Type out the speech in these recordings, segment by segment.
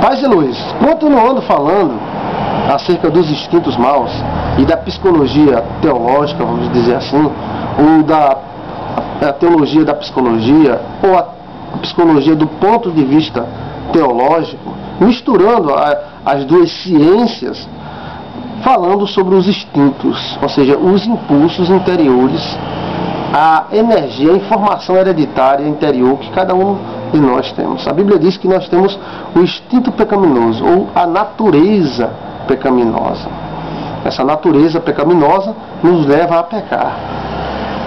Paz e luz. Continuando falando acerca dos instintos maus e da psicologia teológica, vamos dizer assim, ou da teologia da psicologia, ou a psicologia do ponto de vista teológico, misturando as duas ciências, falando sobre os instintos, ou seja, os impulsos interiores, a energia, a informação hereditária interior que cada um de nós temos. A Bíblia diz que nós temos o instinto pecaminoso, ou a natureza pecaminosa. Essa natureza pecaminosa nos leva a pecar.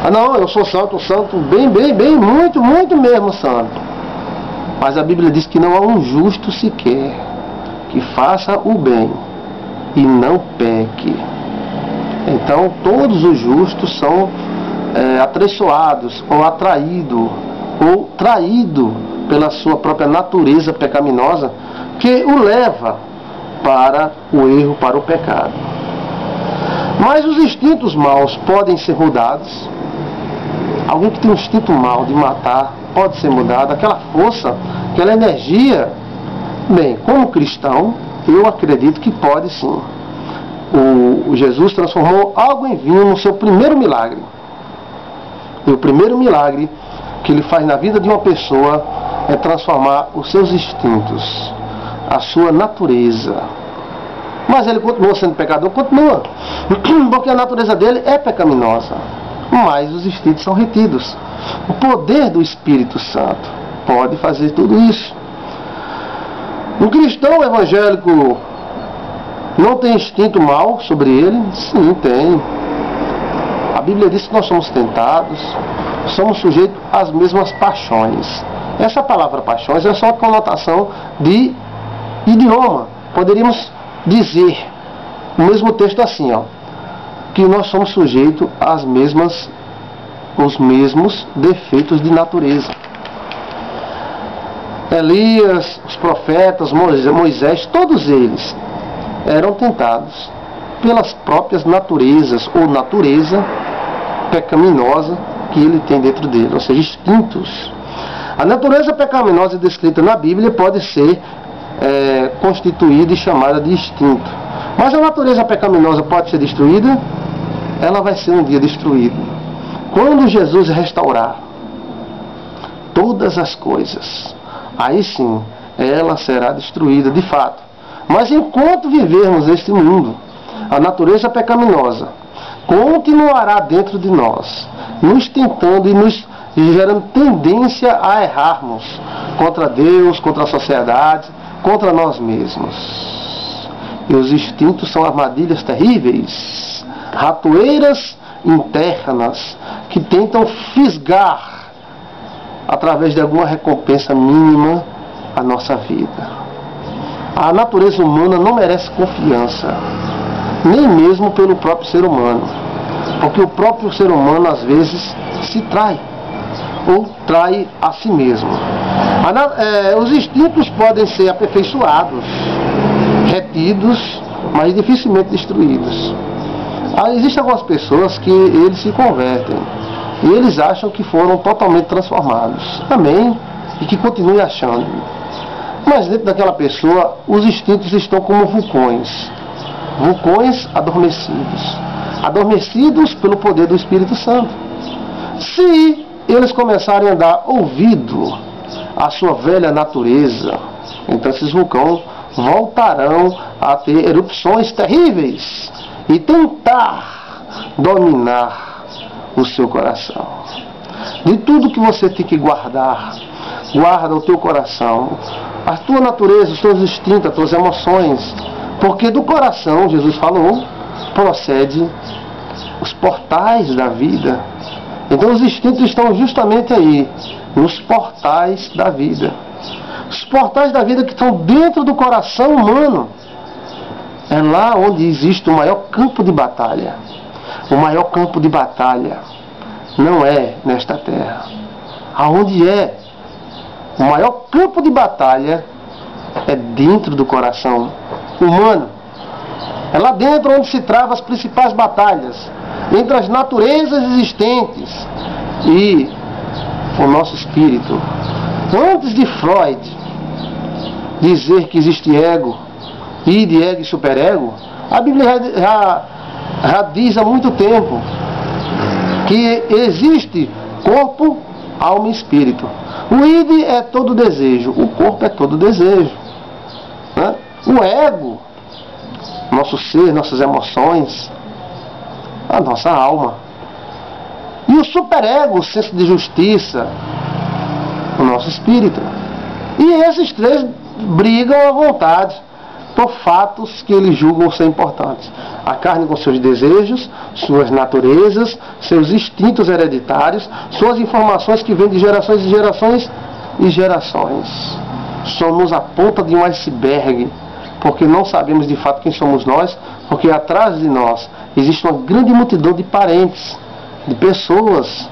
Ah não, eu sou santo, bem, muito mesmo santo. Mas a Bíblia diz que não há um justo sequer que faça o bem e não peque. Então todos os justos são atraiçoados ou atraídos ou traído pela sua própria natureza pecaminosa, que o leva para o erro, para o pecado. Mas os instintos maus podem ser mudados. Alguém que tem um instinto mau de matar pode ser mudado. Aquela força, aquela energia. Bem, como cristão, eu acredito que pode sim. O Jesus transformou água em vinho no seu primeiro milagre. E o primeiro milagre que ele faz na vida de uma pessoa é transformar os seus instintos, a sua natureza. Mas ele continua sendo pecador? Continua. Porque a natureza dele é pecaminosa. Mas os instintos são retidos. O poder do Espírito Santo pode fazer tudo isso. O cristão evangélico não tem instinto mau sobre ele? Sim, tem. A Bíblia diz que nós somos tentados, somos sujeitos às mesmas paixões. Essa palavra paixões é só uma conotação de idioma. Poderíamos dizer o mesmo texto assim, que nós somos sujeitos os mesmos defeitos de natureza. Elias, os profetas, Moisés, todos eles eram tentados pelas próprias naturezas ou natureza pecaminosa que ele tem dentro dele, ou seja, instintos. A natureza pecaminosa descrita na Bíblia pode ser constituída e chamada de instinto. Mas a natureza pecaminosa pode ser destruída? Ela vai ser um dia destruída. Quando Jesus restaurar todas as coisas, aí sim, ela será destruída de fato. Mas enquanto vivermos neste mundo, a natureza pecaminosa continuará dentro de nós, nos tentando e nos gerando tendência a errarmos contra Deus, contra a sociedade, contra nós mesmos. E os instintos são armadilhas terríveis, ratoeiras internas, que tentam fisgar, através de alguma recompensa mínima, a nossa vida. A natureza humana não merece confiança, nem mesmo pelo próprio ser humano, porque o próprio ser humano às vezes se trai, ou trai a si mesmo. Os instintos podem ser aperfeiçoados, retidos, mas dificilmente destruídos. Existem algumas pessoas que eles se convertem e eles acham que foram totalmente transformados. Amém? E que continuem achando. Mas dentro daquela pessoa, os instintos estão como vulcões. Vulcões adormecidos. Adormecidos pelo poder do Espírito Santo. Se eles começarem a dar ouvido à sua velha natureza, então esses vulcões voltarão a ter erupções terríveis e tentar dominar o seu coração. De tudo que você tem que guardar, guarda o teu coração, a tua natureza, os teus instintos, as tuas emoções, porque do coração, Jesus falou, procede os portais da vida. Então os instintos estão justamente aí, nos portais da vida. Os portais da vida que estão dentro do coração humano. É lá onde existe o maior campo de batalha. O maior campo de batalha não é nesta terra. Aonde é o maior campo de batalha é dentro do coração humano. É lá dentro onde se travam as principais batalhas entre as naturezas existentes e o nosso espírito. Antes de Freud, dizer que existe ego, id, ego e superego, a Bíblia já diz há muito tempo que existe corpo, alma e espírito. O id é todo desejo, o corpo é todo desejo, né? O ego, nosso ser, nossas emoções, a nossa alma. E o superego, o senso de justiça, o nosso espírito. E esses três brigam à vontade por fatos que eles julgam ser importantes. A carne com seus desejos, suas naturezas, seus instintos hereditários, suas informações que vêm de gerações e gerações e gerações. Somos a ponta de um iceberg, porque não sabemos de fato quem somos nós, porque atrás de nós existe uma grande multidão de parentes, de pessoas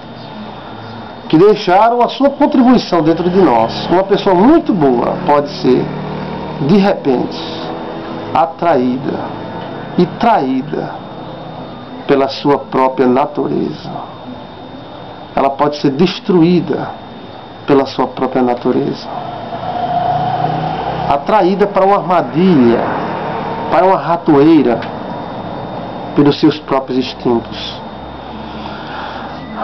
que deixaram a sua contribuição dentro de nós. Uma pessoa muito boa pode ser, de repente, atraída e traída pela sua própria natureza. Ela pode ser destruída pela sua própria natureza. Atraída para uma armadilha, para uma ratoeira, pelos seus próprios instintos.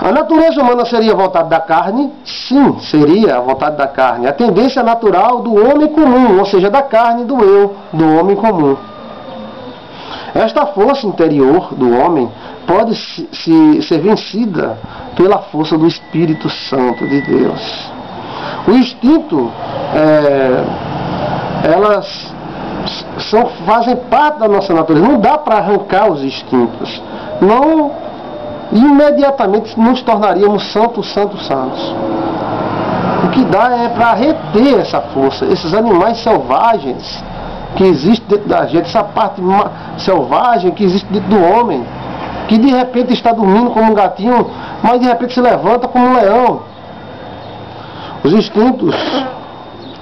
A natureza humana seria a vontade da carne? Sim, seria a vontade da carne. A tendência natural do homem comum, ou seja, da carne do eu, do homem comum. Esta força interior do homem pode ser vencida pela força do Espírito Santo de Deus. O instinto, elas fazem parte da nossa natureza. Não dá para arrancar os instintos. Não, imediatamente nos tornaríamos santos. O que dá é para reter essa força, esses animais selvagens que existem dentro da gente, essa parte selvagem que existe dentro do homem, que de repente está dormindo como um gatinho, mas de repente se levanta como um leão. Os instintos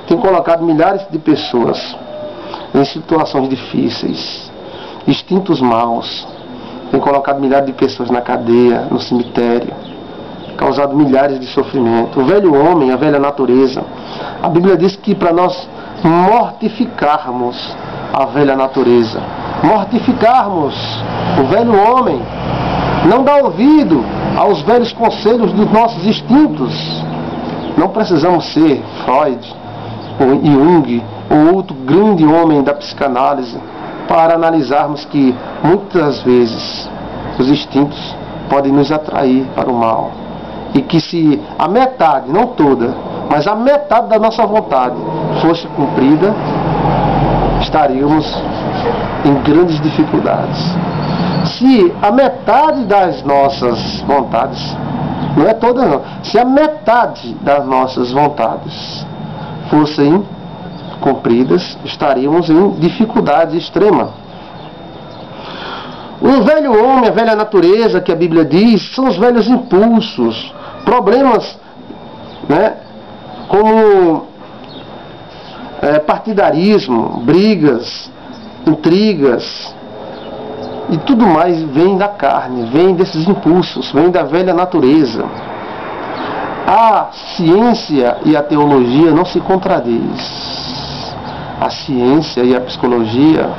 têm colocado milhares de pessoas em situações difíceis. Instintos maus têm colocado milhares de pessoas na cadeia, no cemitério, causado milhares de sofrimentos. O velho homem, a velha natureza. A Bíblia diz que para nós mortificarmos a velha natureza, mortificarmos o velho homem, não dar ouvido aos velhos conselhos dos nossos instintos. Não precisamos ser Freud ou Jung ou outro grande homem da psicanálise para analisarmos que muitas vezes os instintos podem nos atrair para o mal, e que se a metade, não toda, mas a metade da nossa vontade fosse cumprida, estaríamos em grandes dificuldades. Se a metade das nossas vontades, não é toda não, se a metade das nossas vontades fossem cumpridas, estaríamos em dificuldade extrema. O velho homem, a velha natureza que a Bíblia diz, são os velhos impulsos, problemas, né, como partidarismo, brigas, intrigas e tudo mais vem da carne, vem desses impulsos, vem da velha natureza. A ciência e a teologia não se contradiz. A ciência e a psicologia,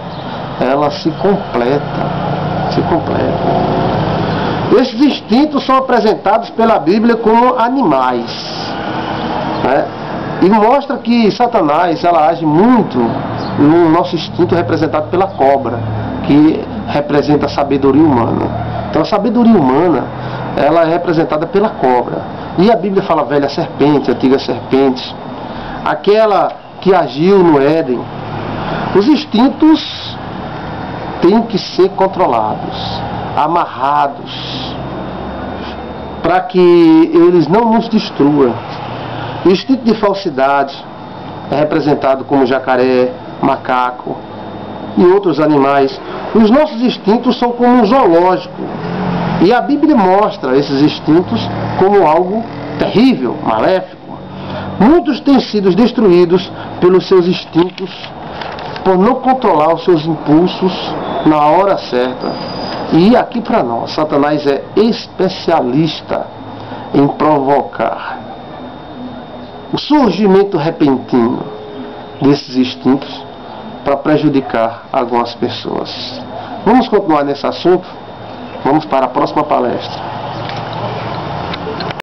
elas se completam. Esses instintos são apresentados pela Bíblia como animais, né? E mostra que Satanás, ela age muito no nosso instinto representado pela cobra, que representa a sabedoria humana. Então a sabedoria humana, ela é representada pela cobra. E a Bíblia fala velha serpente, antiga serpente, aquela que agiu no Éden. Os instintos têm que ser controlados, amarrados, para que eles não nos destruam. O instinto de falsidade é representado como jacaré, macaco e outros animais. Os nossos instintos são como um zoológico. E a Bíblia mostra esses instintos como algo terrível, maléfico. Muitos têm sido destruídos pelos seus instintos, por não controlar os seus impulsos na hora certa. E aqui para nós, Satanás é especialista em provocar o surgimento repentino desses instintos para prejudicar algumas pessoas. Vamos continuar nesse assunto? Vamos para a próxima palestra.